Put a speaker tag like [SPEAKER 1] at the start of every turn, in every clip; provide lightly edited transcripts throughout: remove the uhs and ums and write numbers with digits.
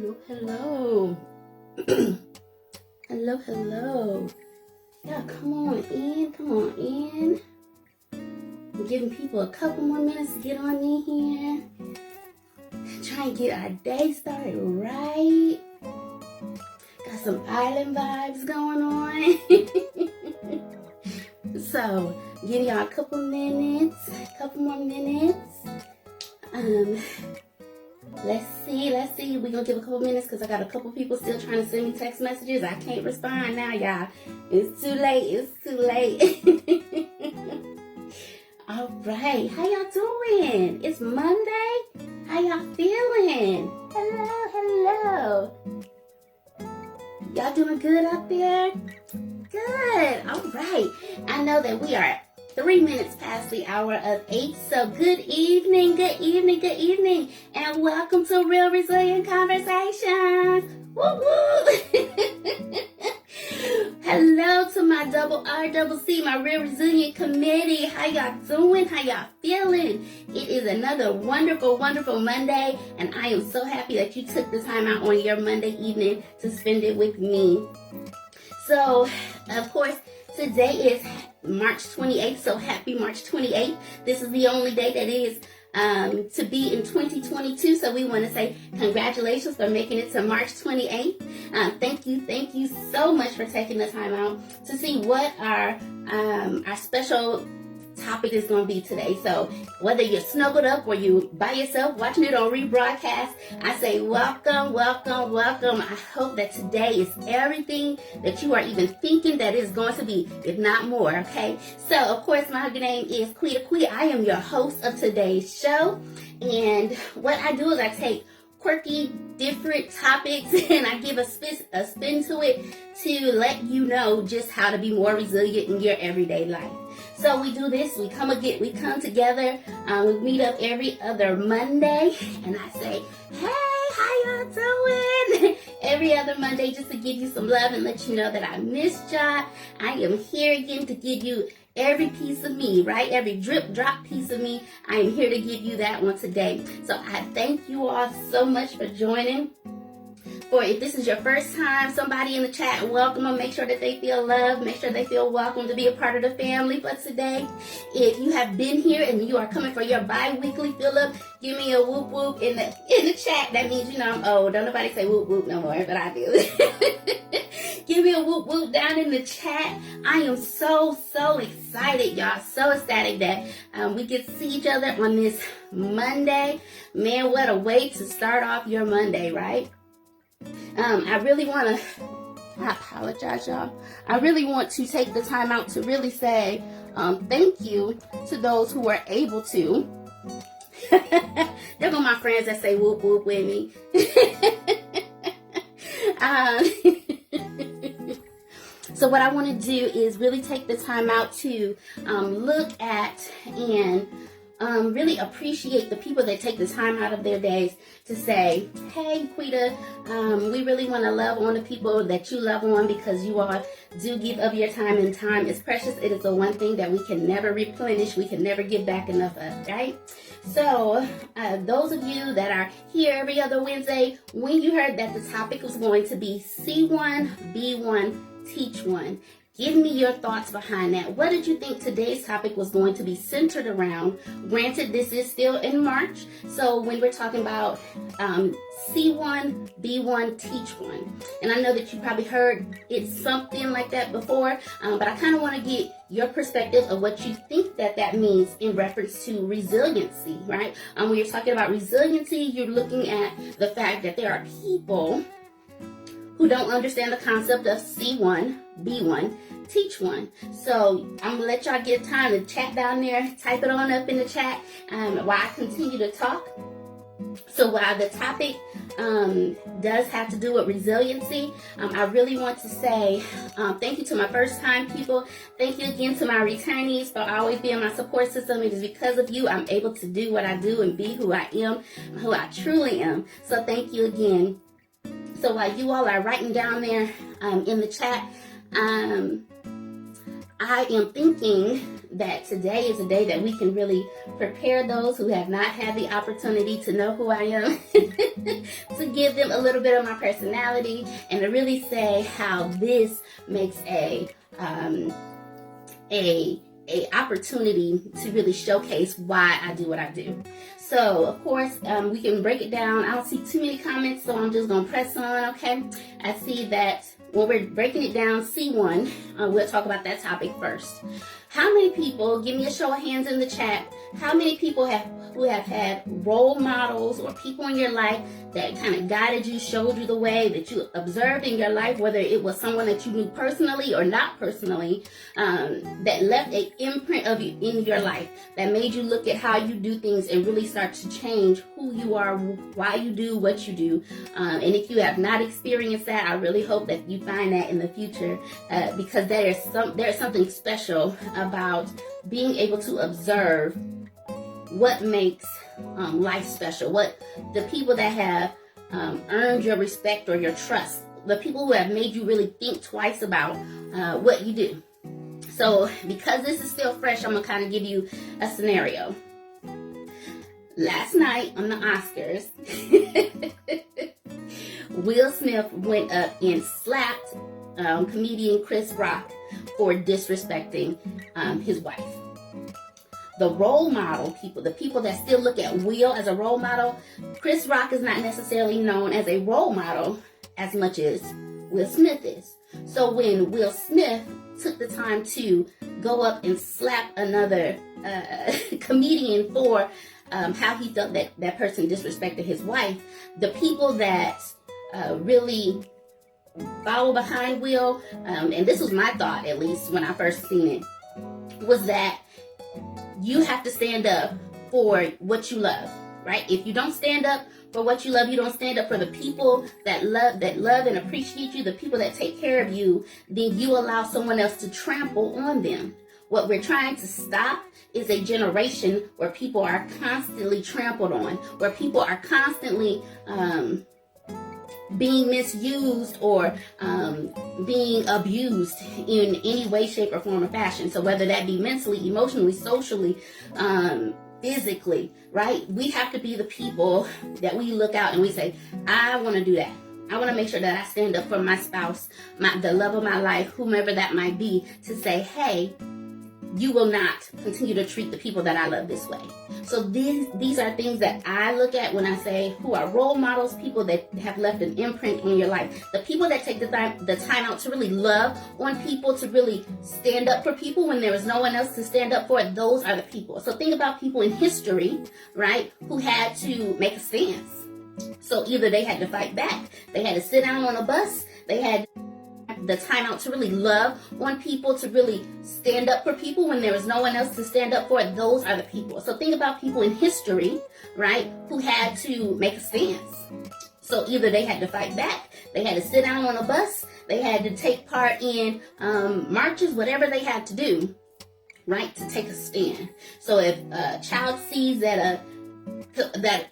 [SPEAKER 1] Hello. Hello. Yeah, come on in. I'm giving people a couple more minutes to get on in here. Try and get our day started right. Got some island vibes going on. So, give y'all a couple more minutes. Let's see. We're going to give a couple minutes because I got a couple people still trying to send me text messages. I can't respond now, y'all. It's too late. All right. How y'all doing? It's Monday. How y'all feeling? Hello. Y'all doing good out there? Good. All right. I know that we are 3 minutes past the hour of 8. So good evening, and welcome to Real Resilient Conversations. Woo woo! Hello to my double RCC, my Real Resilient Committee. How y'all doing? How y'all feeling? It is another wonderful Monday, and I am so happy that you took the time out on your Monday evening to spend it with me. So, of course, today is March 28th, so happy March 28th. This is the only day that is to be in 2022, so we want to say congratulations for making it to March 28th. Thank you so much for taking the time out to see what our special topic is going to be today. So whether you're snuggled up or you by yourself watching it on rebroadcast, I say welcome. I hope that today is everything that you are even thinking that is going to be, if not more. Okay, so of course my name is Quita. I am your host of today's show, and what I do is I take quirky, different topics and I give a spin to it to let you know just how to be more resilient in your everyday life. So we do this, we come together, we meet up every other Monday, and I say, hey, how y'all doing? Every other Monday, just to give you some love and let you know that I missed y'all. I am here again to give you every piece of me, right? Every drip drop piece of me. I am here to give you that one today. So I thank you all so much for joining. Or if this is your first time, somebody in the chat, welcome them. Make sure that they feel loved. Make sure they feel welcome to be a part of the family for today. If you have been here and you are coming for your bi-weekly fill-up, give me a whoop whoop in the chat. That means you know I'm old. Don't nobody say whoop whoop no more, but I do. Give me a whoop whoop down in the chat. I am so excited, y'all. So ecstatic that we get to see each other on this Monday. Man, what a way to start off your Monday, right? I apologize, y'all. I really want to take the time out to really say thank you to those who were able to. There go my friends that say whoop whoop with me. So what I want to do is really take the time out to look at and really appreciate the people that take the time out of their days to say, hey, Quita, we really want to love on the people that you love on because you all do give of your time, and time is precious. It is the one thing that we can never replenish. We can never give back enough of, right? So those of you that are here every other Wednesday, when you heard that the topic was going to be C1, B1, Teach One, give me your thoughts behind that. What did you think today's topic was going to be centered around? Granted, this is still in March, so when we're talking about C1, B1, Teach One, and I know that you probably heard it's something like that before, but I kind of want to get your perspective of what you think that means in reference to resiliency, right? When you're talking about resiliency, you're looking at the fact that there are people who don't understand the concept of C1, B1, Teach One. So I'm going to let y'all get time to chat down there. Type it on up in the chat while I continue to talk. So while the topic does have to do with resiliency, I really want to say thank you to my first-time people. Thank you again to my returnees for always being my support system. It is because of you I'm able to do what I do and be who I am, who I truly am. So thank you again. So while you all are writing down there in the chat, I am thinking that today is a day that we can really prepare those who have not had the opportunity to know who I am, to give them a little bit of my personality, and to really say how this makes a opportunity to really showcase why I do what I do. So, of course, we can break it down. I don't see too many comments, so I'm just going to press on, okay? I see that when we're breaking it down, C1, we'll talk about that topic first. How many people, give me a show of hands in the chat, how many people who have had role models or people in your life that kind of guided you, showed you the way, that you observed in your life, whether it was someone that you knew personally or not personally, that left an imprint of you in your life, that made you look at how you do things and really start to change who you are, why you do what you do. And if you have not experienced that, I really hope that you find that in the future, because there's something special about being able to observe what makes life special, what the people that have earned your respect or your trust, the people who have made you really think twice about what you do. So because this is still fresh, I'm gonna kind of give you a scenario. Last night on the Oscars, Will Smith went up and slapped comedian Chris Rock for disrespecting his wife. The role model people, the people that still look at Will as a role model, Chris Rock is not necessarily known as a role model as much as Will Smith is. So when Will Smith took the time to go up and slap another comedian for how he felt that person disrespected his wife, the people that really follow behind Will, and this was my thought at least when I first seen it, was that you have to stand up for what you love, right? If you don't stand up for what you love, you don't stand up for the people that love and appreciate you, the people that take care of you, then you allow someone else to trample on them. What we're trying to stop is a generation where people are constantly trampled on, where people are constantly being misused or being abused in any way, shape, or form or fashion. So whether that be mentally, emotionally, socially, physically, right? We have to be the people that we look out and we say, I want to do that. I want to make sure that I stand up for my spouse, the love of my life, whomever that might be, to say, hey, you will not continue to treat the people that I love this way. So these are things that I look at when I say who are role models, people that have left an imprint on your life. The people that take the time out to really love on people, to really stand up for people when there is no one else to stand up for, those are the people. So think about people in history, right, who had to make a stance. So either they had to fight back, they had to sit down on a bus, they had the time out to really love on people, to really stand up for people when there was no one else to stand up for. Those are the people. So think about people in history, right, who had to make a stance. So either they had to fight back, they had to sit down on a bus, they had to take part in marches, whatever they had to do, right, to take a stand. So if a child sees that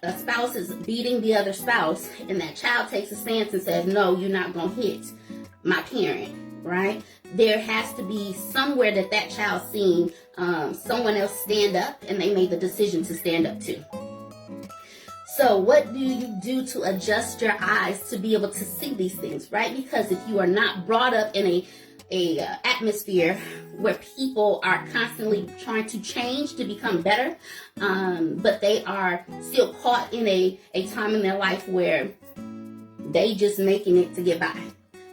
[SPEAKER 1] a spouse is beating the other spouse, and that child takes a stance and says, no, you're not going to hit my parent, right? There has to be somewhere that child seen someone else stand up, and they made the decision to stand up too. So what do you do to adjust your eyes to be able to see these things, right? Because if you are not brought up in a atmosphere where people are constantly trying to change to become better, but they are still caught in a time in their life where they just making it to get by,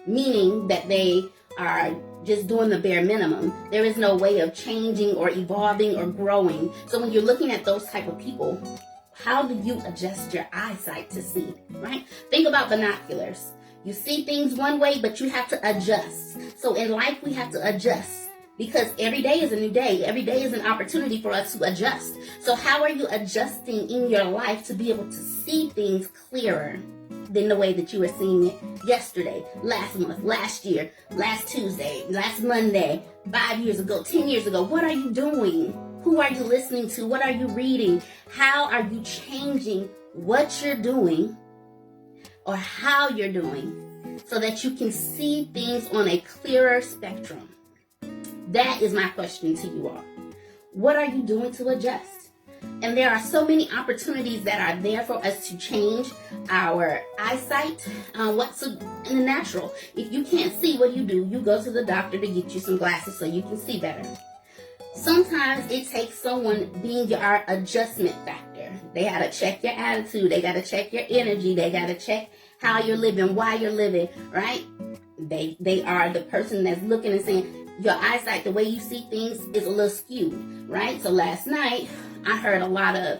[SPEAKER 1] meaning that they are just doing the bare minimum. There is no way of changing or evolving or growing. So when you're looking at those type of people, how do you adjust your eyesight to see, right? Think about binoculars. You see things one way, but you have to adjust. So in life, we have to adjust, because every day is a new day. Every day is an opportunity for us to adjust. So how are you adjusting in your life to be able to see things clearer than the way that you were seeing it yesterday, last month, last year, last Tuesday, last Monday, 5 years ago, 10 years ago? What are you doing? Who are you listening to? What are you reading? How are you changing what you're doing or how you're doing so that you can see things on a clearer spectrum? That is my question to you all. What are you doing to adjust? And there are so many opportunities that are there for us to change our eyesight. What's in the natural? If you can't see, what do? You go to the doctor to get you some glasses so you can see better. Sometimes it takes someone being your adjustment factor. They got to check your attitude. They got to check your energy. They got to check how you're living, why you're living, right? They are the person that's looking and saying, your eyesight, the way you see things is a little skewed, right? So last night, I heard a lot of,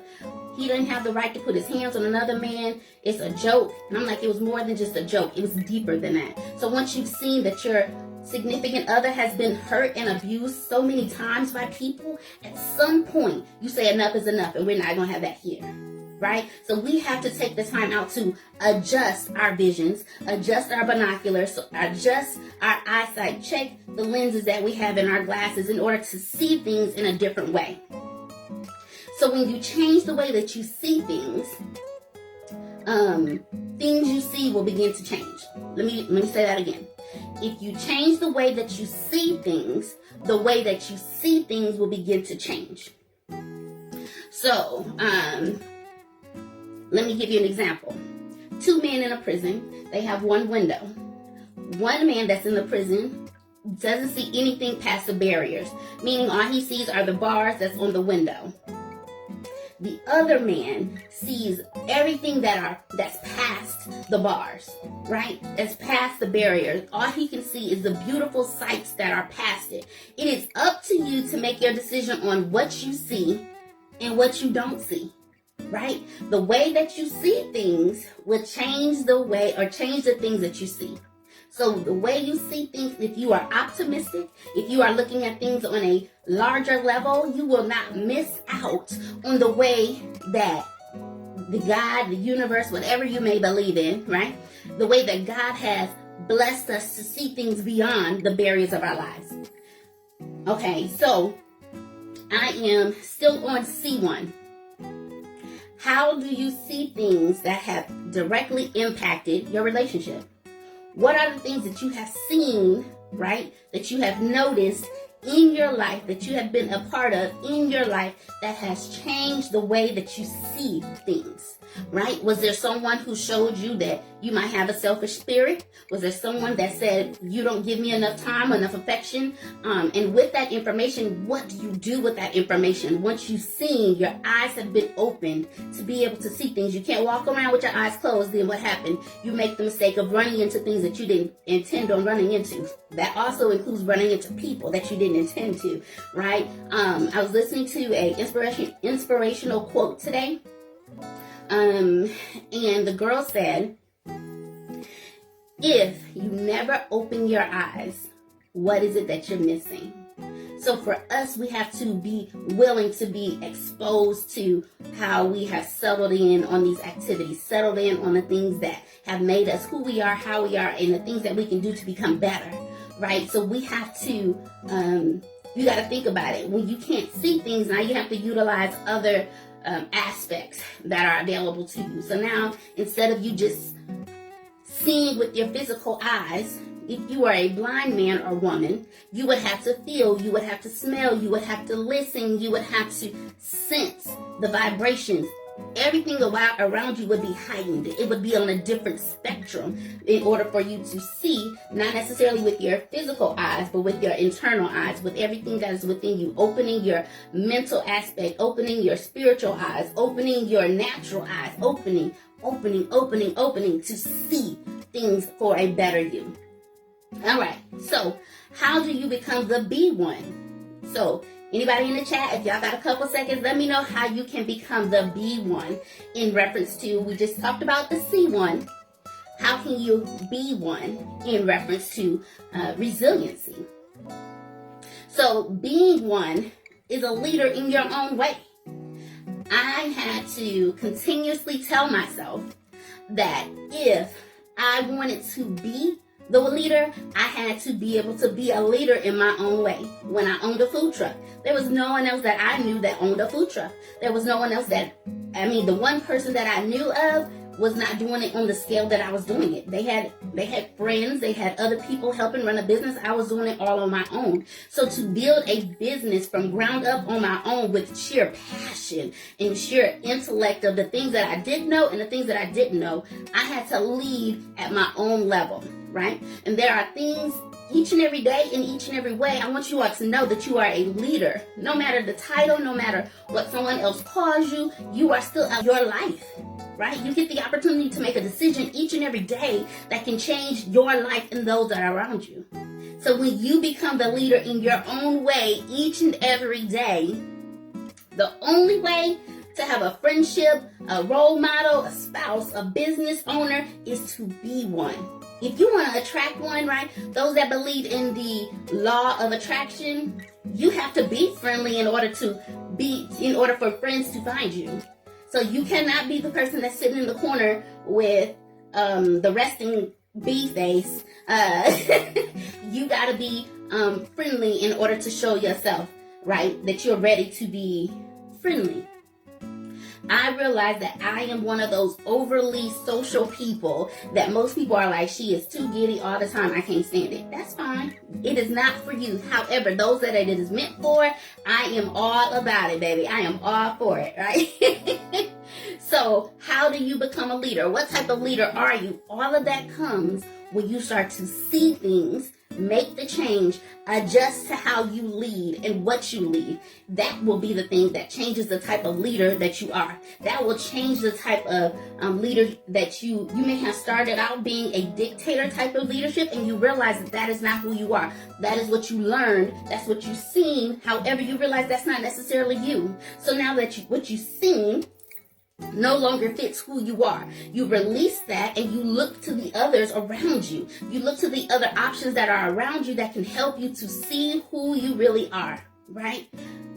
[SPEAKER 1] he didn't have the right to put his hands on another man. It's a joke. And I'm like, it was more than just a joke. It was deeper than that. So once you've seen that your significant other has been hurt and abused so many times by people, at some point, you say enough is enough, and we're not going to have that here. Right? So we have to take the time out to adjust our visions, adjust our binoculars, adjust our eyesight, check the lenses that we have in our glasses in order to see things in a different way. So when you change the way that you see things, things you see will begin to change. Let me say that again. If you change the way that you see things, the way that you see things will begin to change. So, let me give you an example. 2 men in a prison, they have one window. One man that's in the prison doesn't see anything past the barriers, meaning all he sees are the bars that's on the window. The other man sees everything that's past the bars, right? That's past the barriers. All he can see is the beautiful sights that are past it. It is up to you to make your decision on what you see and what you don't see. Right? The way that you see things will change the way or change the things that you see. So the way you see things, if you are optimistic, if you are looking at things on a larger level, you will not miss out on the way that the God, the universe, whatever you may believe in, right? The way that God has blessed us to see things beyond the barriers of our lives. Okay, so I am still on C1. How do you see things that have directly impacted your relationship? What are the things that you have seen, right, that you have noticed in your life, that you have been a part of in your life that has changed the way that you see things, right? Was there someone who showed you that you might have a selfish spirit? Was there someone that said, you don't give me enough time, enough affection? And with that information, what do you do with that information? Once you've seen, your eyes have been opened to be able to see things. You can't walk around with your eyes closed. Then what happened? You make the mistake of running into things that you didn't intend on running into. That also includes running into people that you didn't intend to, right? I was listening to a inspirational quote today. And the girl said, if you never open your eyes, what is it that you're missing? So for us, we have to be willing to be exposed to how we have settled in on these activities, settled in on the things that have made us who we are, how we are, and the things that we can do to become better, right? So we have to, you got to think about it. When you can't see things, now you have to utilize other aspects that are available to you. So now, instead of you just seeing with your physical eyes, if you are a blind man or woman, you would have to feel, you would have to smell, you would have to listen, you would have to sense the vibrations. Everything around you would be heightened. It would be on a different spectrum in order for you to see, not necessarily with your physical eyes, but with your internal eyes, with everything that is within you, opening your mental aspect, opening your spiritual eyes, opening your natural eyes, opening to see things for a better you. All right, so how do you become the B1? So anybody in the chat, if y'all got a couple seconds, let me know how you can become the B1 in reference to, we just talked about the C1. How can you be one in reference to resiliency? So being one is a leader in your own way. I had to continuously tell myself that if I wanted to be the leader, I had to be able to be a leader in my own way. When I owned a food truck, there was no one else that I knew that owned a food truck. There was no one else the one person that I knew of was not doing it on the scale that I was doing it. They had friends, they had other people helping run a business. I was doing it all on my own. So to build a business from ground up on my own with sheer passion and sheer intellect of the things that I did know and the things that I didn't know, I had to lead at my own level, right? And there are things each and every day, in each and every way, I want you all to know that you are a leader. No matter the title, no matter what someone else calls you, you are still your life, right? You get the opportunity to make a decision each and every day that can change your life and those that are around you. So when you become the leader in your own way each and every day, the only way to have a friendship, a role model, a spouse, a business owner is to be one. If you want to attract one, right, those that believe in the law of attraction, you have to be friendly in order for friends to find you. So you cannot be the person that's sitting in the corner with the resting bee face. You got to be friendly in order to show yourself, right, that you're ready to be friendly. I realize that I am one of those overly social people that most people are like, she is too giddy all the time. I can't stand it. That's fine. It is not for you. However, those that it is meant for, I am all about it, baby. I am all for it, right? So how do you become a leader? What type of leader are you? All of that comes when you start to see things, make the change, adjust to how you lead and what you lead. That will be the thing that changes the type of leader that you are. That will change the type of leader that you may have started out being a dictator type of leadership, and you realize that that is not who you are. That is what you learned. That's what you've seen. However, you realize that's not necessarily you. So now that what you've seen no longer fits who you are, you release that and you look to the others around you. You look to the other options that are around you that can help you to see who you really are, right?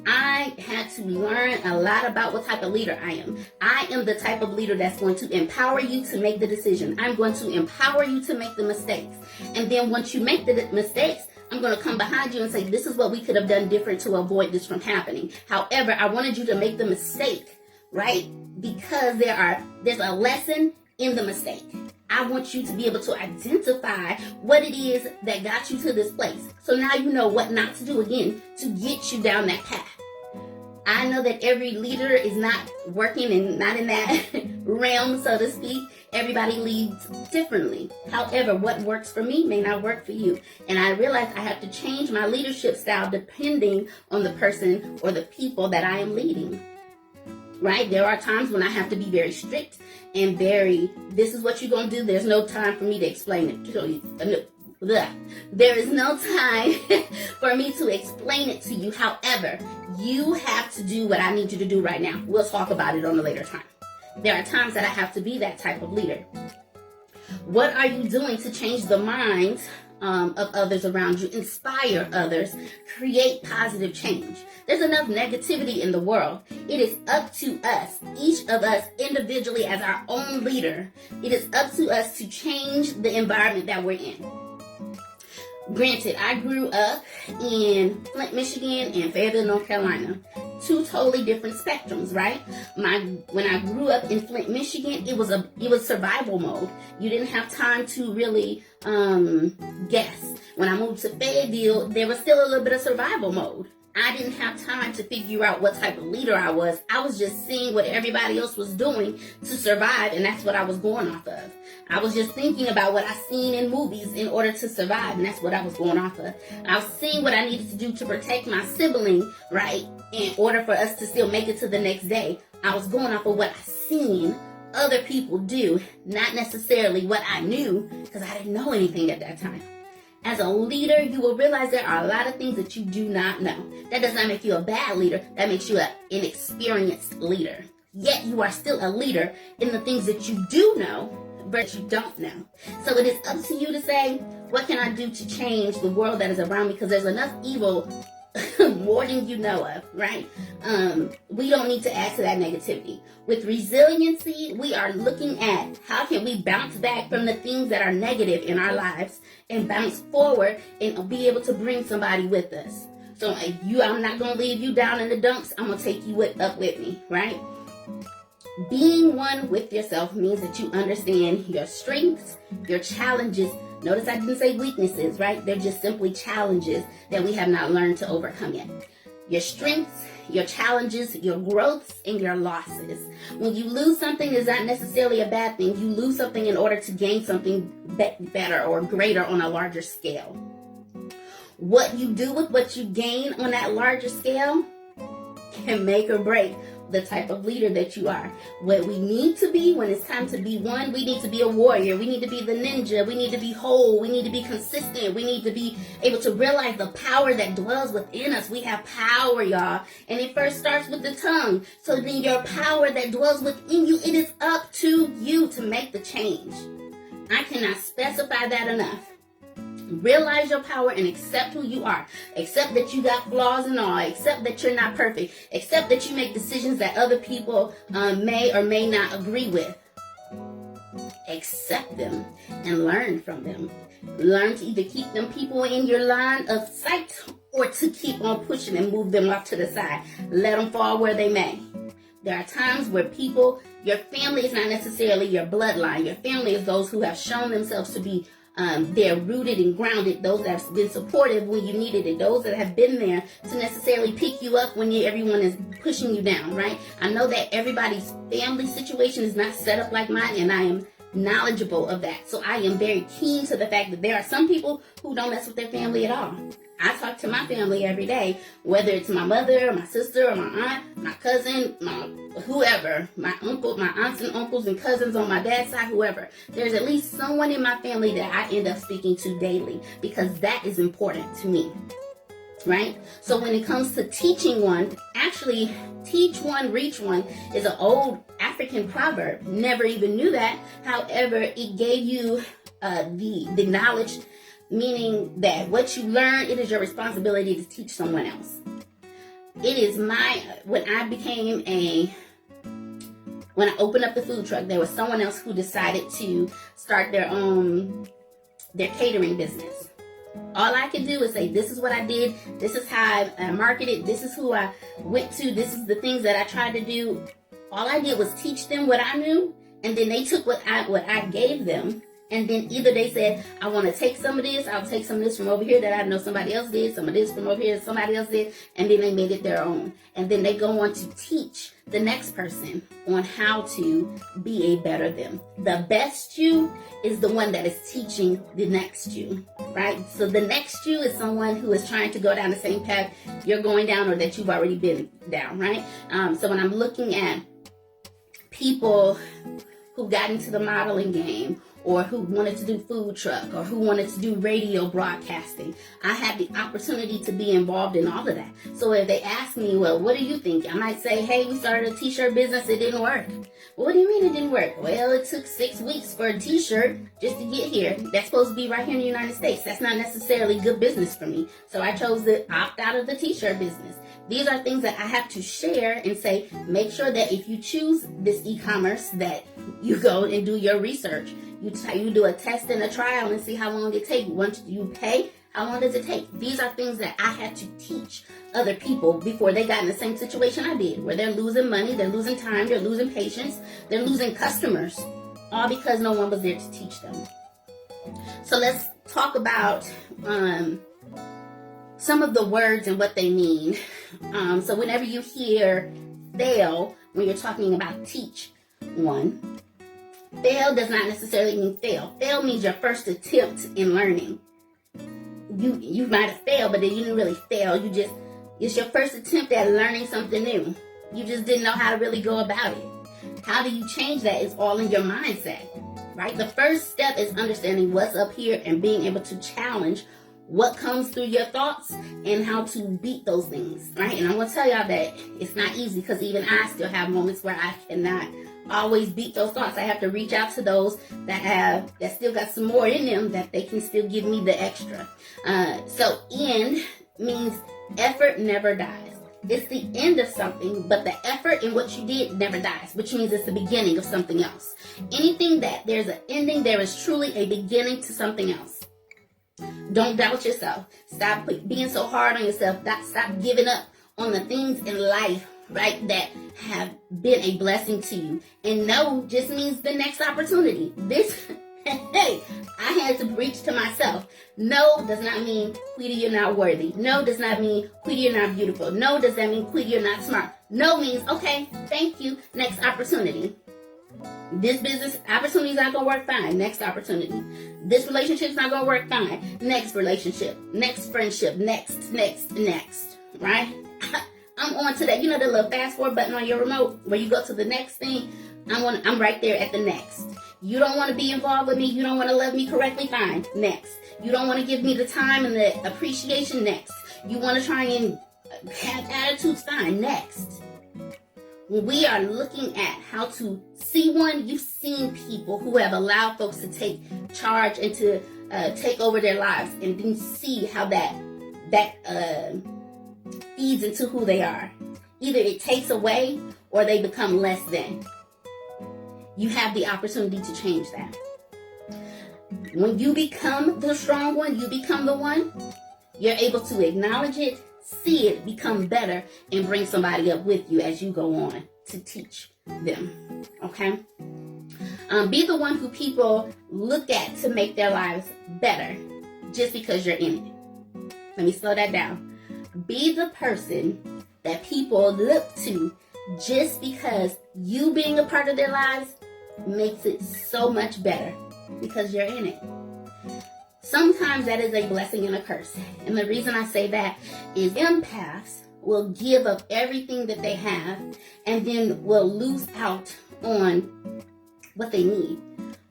[SPEAKER 1] I had to learn a lot about what type of leader I am. I am the type of leader that's going to empower you to make the decision. I'm going to empower you to make the mistakes. And then once you make the mistakes, I'm going to come behind you and say, this is what we could have done different to avoid this from happening. However, I wanted you to make the mistake, right? Because there's a lesson in the mistake. I want you to be able to identify what it is that got you to this place. So now you know what not to do again to get you down that path. I know that every leader is not working and not in that realm, so to speak. Everybody leads differently. However, what works for me may not work for you. And I realize I have to change my leadership style depending on the person or the people that I am leading. Right? There are times when I have to be very strict and this is what you're going to do. There's no time for me to explain it to you. There is no time for me to explain it to you. However, you have to do what I need you to do right now. We'll talk about it on a later time. There are times that I have to be that type of leader. What are you doing to change the minds of others around you, inspire others, create positive change? There's enough negativity in the world. It is up to us, each of us individually as our own leader. It is up to us to change the environment that we're in. Granted, I grew up in Flint, Michigan and Fayetteville, North Carolina. Two totally different spectrums, right? When I grew up in Flint, Michigan, it was survival mode. You didn't have time to really guess. When I moved to Fayetteville, there was still a little bit of survival mode. I didn't have time to figure out what type of leader I was. I was just seeing what everybody else was doing to survive, and that's what I was going off of. I was just thinking about what I seen in movies in order to survive, and that's what I was going off of. I was seeing what I needed to do to protect my sibling, right, in order for us to still make it to the next day. I was going off of what I seen other people do, not necessarily what I knew, because I didn't know anything at that time. As a leader, you will realize there are a lot of things that you do not know. That does not make you a bad leader. That makes you an inexperienced leader. Yet you are still a leader in the things that you do know, but you don't know. So it is up to you to say, what can I do to change the world that is around me? Because there's enough evil more than you know of, right? We don't need to add to that negativity. With resiliency, we are looking at how can we bounce back from the things that are negative in our lives and bounce forward and be able to bring somebody with us. So I'm not going to leave you down in the dumps. I'm going to take you up with me, right? Being one with yourself means that you understand your strengths, your challenges. Notice I didn't say weaknesses, right? They're just simply challenges that we have not learned to overcome yet. Your strengths, your challenges, your growths, and your losses. When you lose something, it's not necessarily a bad thing. You lose something in order to gain something better or greater on a larger scale. What you do with what you gain on that larger scale can make or break the type of leader that you are. What we need to be when it's time to be one, we need to be a warrior. We need to be the ninja. We need to be whole. We need to be consistent. We need to be able to realize the power that dwells within us. We have power, y'all. And it first starts with the tongue. So then your power that dwells within you, it is up to you to make the change. I cannot specify that enough. Realize your power and accept who you are. Accept that you got flaws and all. Accept that you're not perfect. Accept that you make decisions that other people may or may not agree with. Accept them and learn from them. Learn to either keep them people in your line of sight or to keep on pushing and move them off to the side. Let them fall where they may. There are times where people, your family is not necessarily your bloodline. Your family is those who have shown themselves to be they're rooted and grounded, those that have been supportive when you needed it, those that have been there to necessarily pick you up when everyone is pushing you down, right? I know that everybody's family situation is not set up like mine, and I am knowledgeable of that. So I am very keen to the fact that there are some people who don't mess with their family at all. I talk to my family every day, whether it's my mother, or my sister, or my aunt, my cousin, my whoever, my uncle, my aunts and uncles and cousins on my dad's side, whoever. There's at least someone in my family that I end up speaking to daily because that is important to me, right? So when it comes to teaching one, actually, teach one, reach one is an old African proverb. Never even knew that. However, it gave you the knowledge, meaning that what you learn, it is your responsibility to teach someone else. It is when I opened up the food truck, there was someone else who decided to start their catering business. All I could do is say, this is what I did, this is how I marketed, this is who I went to, this is the things that I tried to do. All I did was teach them what I knew, and then they took what I gave them. And then either they said, I want to take some of this, I'll take some of this from over here that I know somebody else did, some of this from over here somebody else did, and then they made it their own. And then they go on to teach the next person on how to be a better them. The best you is the one that is teaching the next you, right? So the next you is someone who is trying to go down the same path you're going down or that you've already been down, right? So when I'm looking at people who got into the modeling game, or who wanted to do food truck, or who wanted to do radio broadcasting, I had the opportunity to be involved in all of that. So if they ask me, well, what do you think? I might say, hey, we started a t-shirt business, it didn't work. Well, what do you mean it didn't work? Well, it took 6 weeks for a t-shirt just to get here. That's supposed to be right here in the United States. That's not necessarily good business for me. So I chose to opt out of the t-shirt business. These are things that I have to share and say, make sure that if you choose this e-commerce, that you go and do your research. You do a test and a trial and see how long it takes. Once you pay, how long does it take? These are things that I had to teach other people before they got in the same situation I did, where they're losing money, they're losing time, they're losing patience, they're losing customers, all because no one was there to teach them. So let's talk about some of the words and what they mean. So whenever you hear fail, when you're talking about teach one, fail does not necessarily mean fail. Fail means your first attempt in learning. You might have failed, but then you didn't really fail. It's your first attempt at learning something new. You just didn't know how to really go about it. How do you change that? It's all in your mindset, right? The first step is understanding what's up here and being able to challenge what comes through your thoughts and how to beat those things, right? And I'm going to tell y'all that it's not easy because even I still have moments where I cannot always beat those thoughts. I have to reach out to those that still got some more in them that they can still give me the extra. So end means effort never dies. It's the end of something, but the effort in what you did never dies, which means it's the beginning of something else. Anything that there's an ending, there is truly a beginning to something else. Don't doubt yourself. Stop being so hard on yourself. Stop giving up on the things in life right, that have been a blessing to you. And no just means the next opportunity. This, hey, I had to preach to myself. No does not mean, Quita, you're not worthy. No does not mean, Quita, you're not beautiful. No does not mean, Quita, you're not smart. No means, okay, thank you, next opportunity. This business opportunity is not going to work, fine, next opportunity. This relationship's not going to work, fine, next relationship, next friendship, next, right? I'm on to that. You know the little fast forward button on your remote where you go to the next thing? I'm right there at the next. You don't want to be involved with me. You don't want to love me correctly, fine, next. You don't want to give me the time and the appreciation, next. You want to try and have attitudes, fine, next. When we are looking at how to see one, you've seen people who have allowed folks to take charge and to take over their lives, and then see how that feeds into who they are. Either it takes away or they become less than. You have the opportunity to change that. When you become the strong one, you become the one, you're able to acknowledge it, see it, become better, and bring somebody up with you as you go on to teach them. Okay? Be the one who people look at to make their lives better just because you're in it. Let me slow that down. Be the person that people look to just because you being a part of their lives makes it so much better because you're in it. Sometimes that is a blessing and a curse. And the reason I say that is empaths will give up everything that they have and then will lose out on what they need,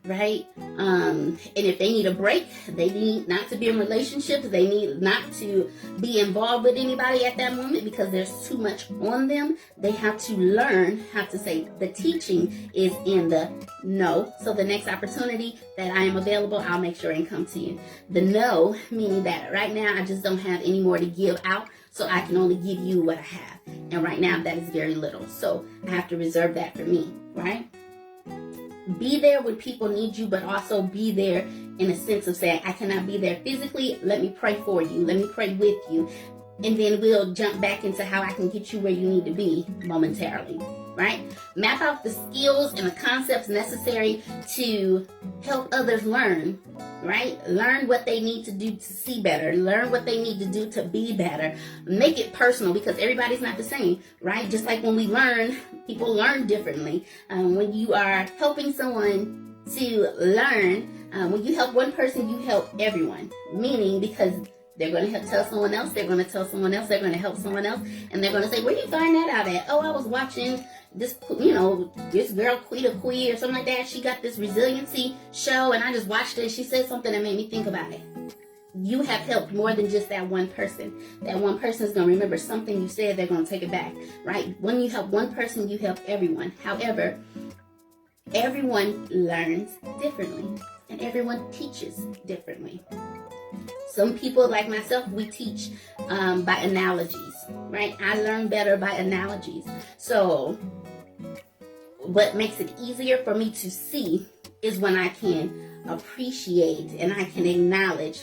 [SPEAKER 1] right? And if they need a break, they need not to be in relationships, they need not to be involved with anybody at that moment because there's too much on them. They have to learn how to say the teaching is in the no. So the next opportunity that I am available, I'll make sure and come to you. The no, meaning that right now I just don't have any more to give out, so I can only give you what I have. And right now that is very little. So I have to reserve that for me, right? Be there when people need you, but also be there in a sense of saying, I cannot be there physically. Let me pray for you. Let me pray with you. And then we'll jump back into how I can get you where you need to be momentarily, right? Map out the skills and the concepts necessary to help others learn, right? Learn what they need to do to see better. Learn what they need to do to be better. Make it personal because everybody's not the same, right? Just like when we learn, people learn differently. When you are helping someone to learn, when you help one person, you help everyone. Meaning because they're going to tell someone else, they're going to tell someone else, they're going to help someone else, and they're going to say, where do you find that out at? Oh, I was watching this, this girl, Quita or something like that. She got this resiliency show, and I just watched it, and she said something that made me think about it. You have helped more than just that one person. That one person is going to remember something you said, they're going to take it back, right? When you help one person, you help everyone. However, everyone learns differently, and everyone teaches differently. Some people, like myself, we teach by analogies, right? I learn better by analogies. So what makes it easier for me to see is when I can appreciate and I can acknowledge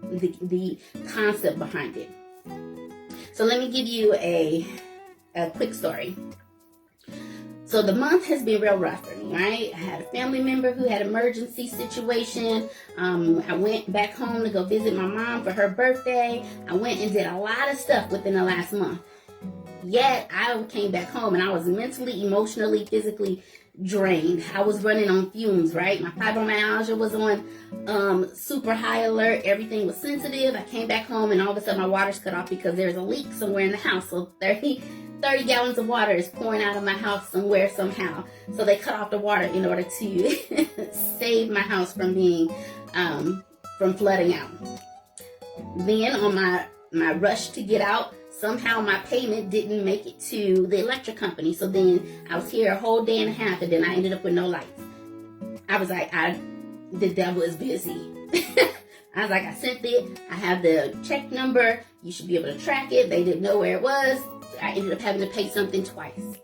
[SPEAKER 1] the concept behind it. So let me give you a quick story. So the month has been real rough for me, right? I had a family member who had an emergency situation. I went back home to go visit my mom for her birthday. I went and did a lot of stuff within the last month. Yet I came back home and I was mentally, emotionally, physically drained. I was running on fumes, right? My fibromyalgia was on super high alert. Everything was sensitive. I came back home and all of a sudden my water's cut off because there's a leak somewhere in the house. So 30 gallons of water is pouring out of my house somewhere, somehow. So they cut off the water in order to save my house from being, from flooding out. Then on my rush to get out, somehow my payment didn't make it to the electric company. So then I was here a whole day and a half and then I ended up with no lights. I was like, the devil is busy. I was like, I sent it. I have the check number. You should be able to track it. They didn't know where it was. I ended up having to pay something twice.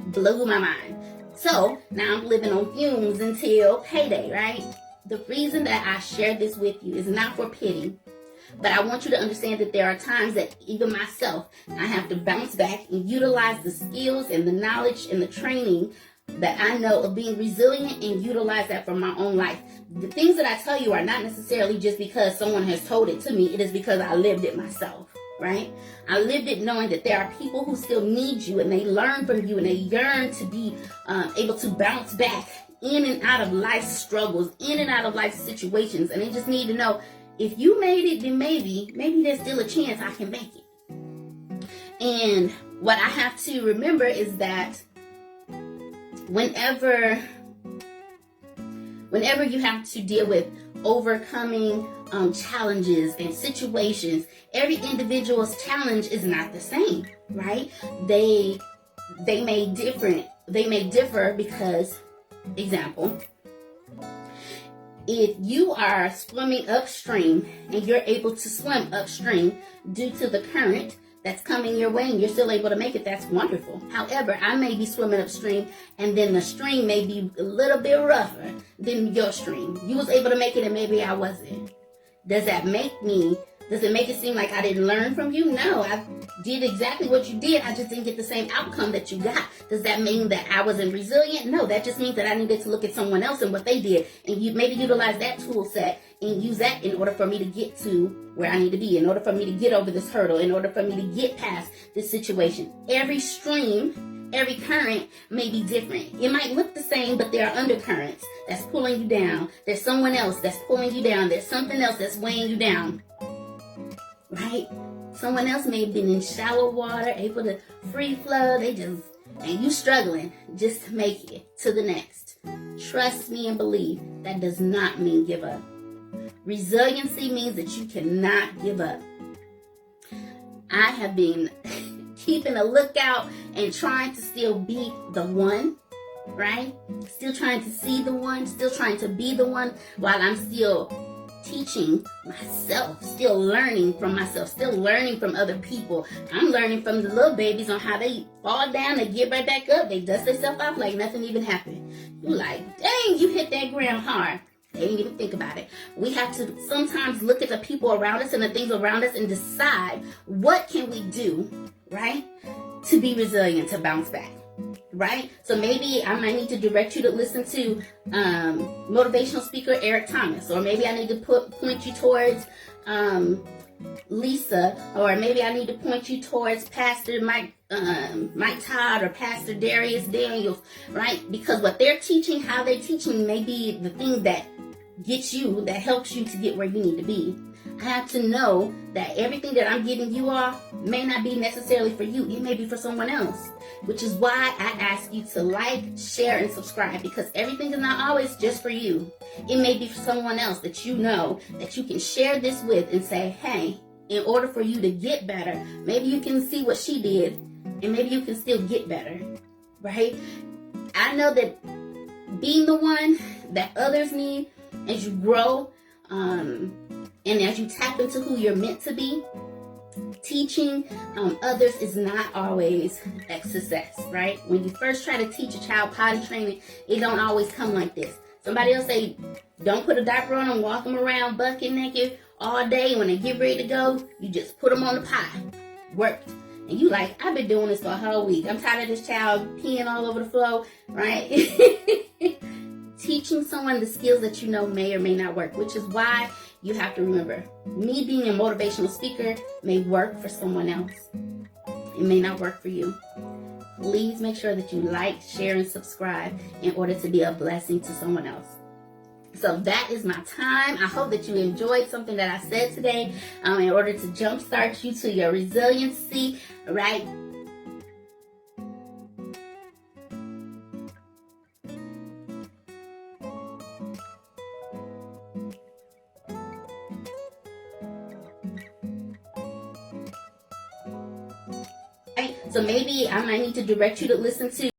[SPEAKER 1] Blew my mind. So now I'm living on fumes until payday, right? The reason that I share this with you is not for pity, But I want you to understand that there are times that even myself, I have to bounce back and utilize the skills and the knowledge and the training that I know of being resilient and utilize that for my own life. The things that I tell you are not necessarily just because someone has told it to me. It is because I lived it myself, right? I lived it knowing that there are people who still need you, and they learn from you, and they yearn to be able to bounce back in and out of life's struggles, in and out of life's situations. And they just need to know, if you made it, then maybe there's still a chance I can make it. And what I have to remember is that whenever you have to deal with overcoming challenges and situations, every individual's challenge is not the same, right? They may differ because, example, if you are swimming upstream and you're able to swim upstream due to the current that's coming your way and you're still able to make it, that's wonderful. However, I may be swimming upstream and then the stream may be a little bit rougher than your stream. You was able to make it and maybe I wasn't. Does it make it seem like I didn't learn from you? No, I did exactly what you did. I just didn't get the same outcome that you got. Does that mean that I wasn't resilient? No, that just means that I needed to look at someone else and what they did and maybe utilize that tool set and use that in order for me to get to where I need to be, in order for me to get over this hurdle, in order for me to get past this situation. Every stream, every current may be different. It might look the same, but there are undercurrents that's pulling you down. There's someone else that's pulling you down. There's something else that's weighing you down. Right? Someone else may have been in shallow water, able to free flow. And you struggling just to make it to the next. Trust me and believe, that does not mean give up. Resiliency means that you cannot give up. I have been keeping a lookout and trying to still be the one, right? Still trying to see the one, still trying to be the one, while I'm still teaching myself, still learning from myself, still learning from other people. I'm learning from the little babies on how they fall down, they get right back up, they dust themselves off like nothing even happened. You're like, dang, you hit that ground hard. They didn't even think about it. We have to sometimes look at the people around us and the things around us and decide, what can we do, right, to be resilient, to bounce back, right? So maybe I might need to direct you to listen to motivational speaker Eric Thomas, or maybe I need to point you towards Lisa, or maybe I need to point you towards Pastor Mike Todd or Pastor Darius Daniels, right? Because what they're teaching, how they're teaching, may be the thing that gets you, that helps you to get where you need to be. I have to know that everything that I'm giving you all may not be necessarily for you. It may be for someone else, which is why I ask you to like, share, and subscribe, because everything is not always just for you. It may be for someone else that you know that you can share this with and say, hey, in order for you to get better, maybe you can see what she did and maybe you can still get better, right? I know that being the one that others need as you grow, and as you tap into who you're meant to be, teaching others is not always a success, right? When you first try to teach a child potty training, it don't always come like this. Somebody else say, don't put a diaper on them, walk them around bucket naked all day. When they get ready to go, you just put them on the potty. Worked. And you like, I've been doing this for a whole week. I'm tired of this child peeing all over the floor, right? Teaching someone the skills that you know may or may not work, which is why you have to remember, me being a motivational speaker may work for someone else. It may not work for you. Please make sure that you like, share, and subscribe in order to be a blessing to someone else. So that is my time. I hope that you enjoyed something that I said today in order to jumpstart you to your resiliency, right? So maybe I might need to direct you to listen to